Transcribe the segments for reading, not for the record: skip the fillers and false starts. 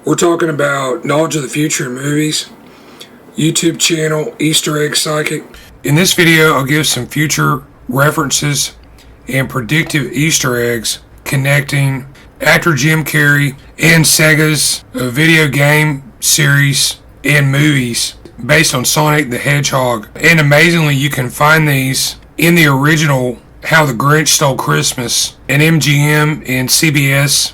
We're talking about knowledge of the future in movies, YouTube channel, Easter Egg Psychic. In this video, I'll give some future references and predictive Easter eggs connecting actor Jim Carrey and SEGA's video game series and movies based on Sonic the Hedgehog. And amazingly, you can find these in the original How the Grinch Stole Christmas, an MGM and CBS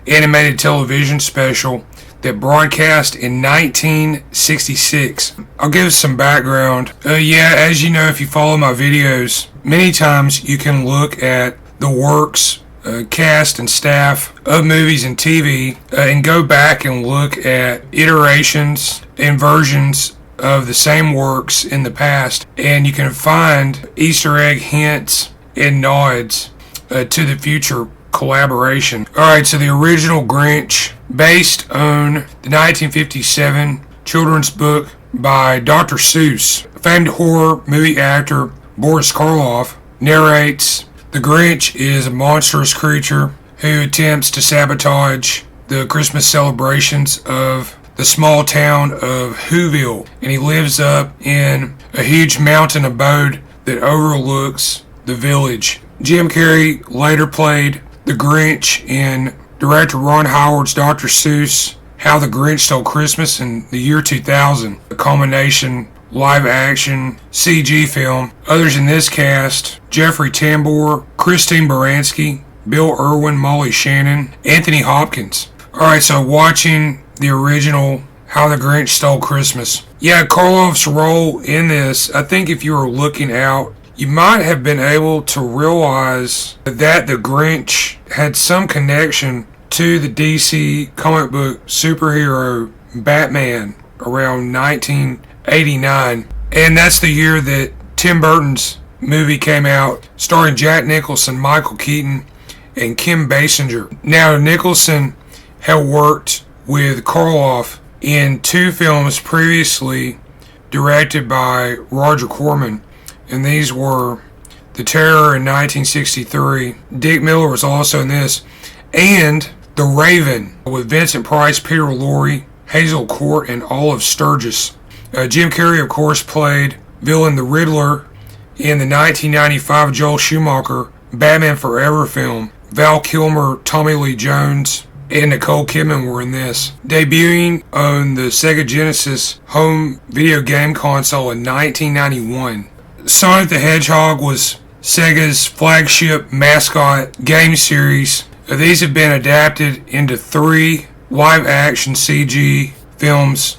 animated television special that broadcast in 1966. I'll give some background. As you know, if you follow my videos, many times you can look at the works, cast and staff of movies and TV and go back and look at iterations and versions of the same works in the past, and you can find Easter egg hints and nods to the future collaboration. Alright, so the original Grinch, based on the 1957 children's book by Dr. Seuss. Famed horror movie actor Boris Karloff narrates the Grinch is a monstrous creature who attempts to sabotage the Christmas celebrations of the small town of Whoville, and he lives up in a huge mountain abode that overlooks the village. Jim Carrey later played the Grinch in director Ron Howard's Dr. Seuss How the Grinch Stole Christmas in the year 2000, a culmination live-action CG film. Others in this cast: Jeffrey Tambor, Christine Baranski, Bill Irwin, Molly Shannon, Anthony Hopkins. Alright, so watching the original How the Grinch Stole Christmas. Karloff's role in this, I think if you were looking out, you might have been able to realize that the Grinch had some connection to the DC comic book superhero Batman around 1989. And that's the year that Tim Burton's movie came out, starring Jack Nicholson, Michael Keaton, and Kim Basinger. Now, Nicholson had worked with Karloff in two films previously directed by Roger Corman, and these were The Terror in 1963. Dick Miller was also in this, and The Raven with Vincent Price, Peter Lorre, Hazel Court, and Olive Sturgis. Jim Carrey, of course, played villain the Riddler in the 1995 Joel Schumacher Batman Forever film. Val Kilmer, Tommy Lee Jones, and Nicole Kidman were in this. Debuting on the Sega Genesis home video game console in 1991. Sonic the Hedgehog was Sega's flagship mascot game series. These have been adapted into 3 live-action CG films.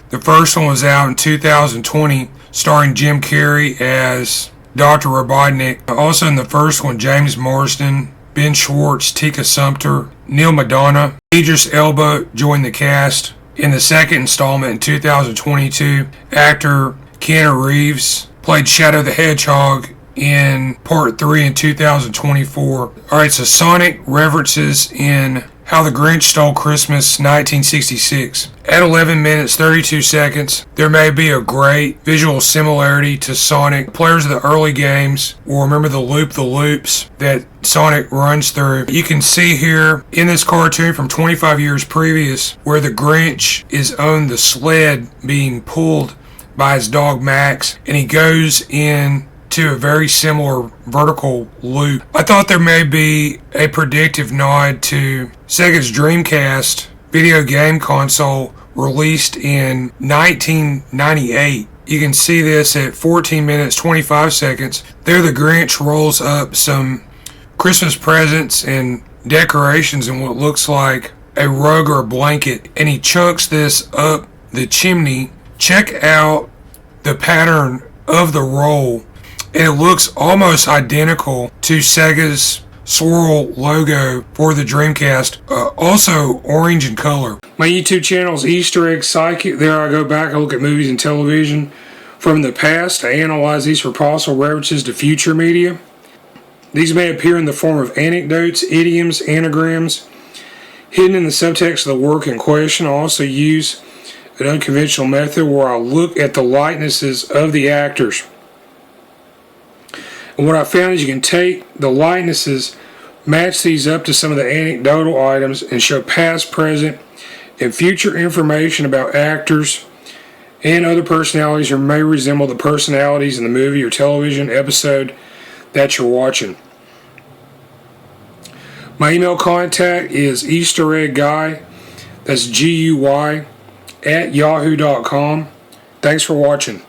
The first one was out in 2020, starring Jim Carrey as Doctor Robotnik. Also in the first one, James Marsden, Ben Schwartz, Tika Sumpter, Neil Madonna. Idris Elba joined the cast. In the second installment in 2022, actor Keanu Reeves played Shadow the Hedgehog in Part 3 in 2024. Alright, so Sonic references in How the Grinch Stole Christmas 1966. At 11 minutes 32 seconds, there may be a great visual similarity to Sonic. Players of the early games will remember the loops that Sonic runs through. You can see here in this cartoon from 25 years previous where the Grinch is on the sled being pulled by his dog Max, and he goes in to a very similar vertical loop. I thought there may be a predictive nod to Sega's Dreamcast video game console released in 1998. You can see this at 14 minutes 25 seconds. There the Grinch rolls up some Christmas presents and decorations in what looks like a rug or a blanket, and he chunks this up the chimney. Check out the pattern of the roll, and it looks almost identical to Sega's swirl logo for the Dreamcast, also orange in color. My YouTube channel is Easter Egg Psychic. There I go back, I look at movies and television from the past. I analyze these for possible references to future media. These may appear in the form of anecdotes, idioms, anagrams, hidden in the subtext of the work in question. I also use an unconventional method where I look at the likenesses of the actors. And what I found is you can take the likenesses, match these up to some of the anecdotal items, and show past, present, and future information about actors and other personalities who may resemble the personalities in the movie or television episode that you're watching. My email contact is eastereggguy, that's GUY, @yahoo.com. Thanks for watching.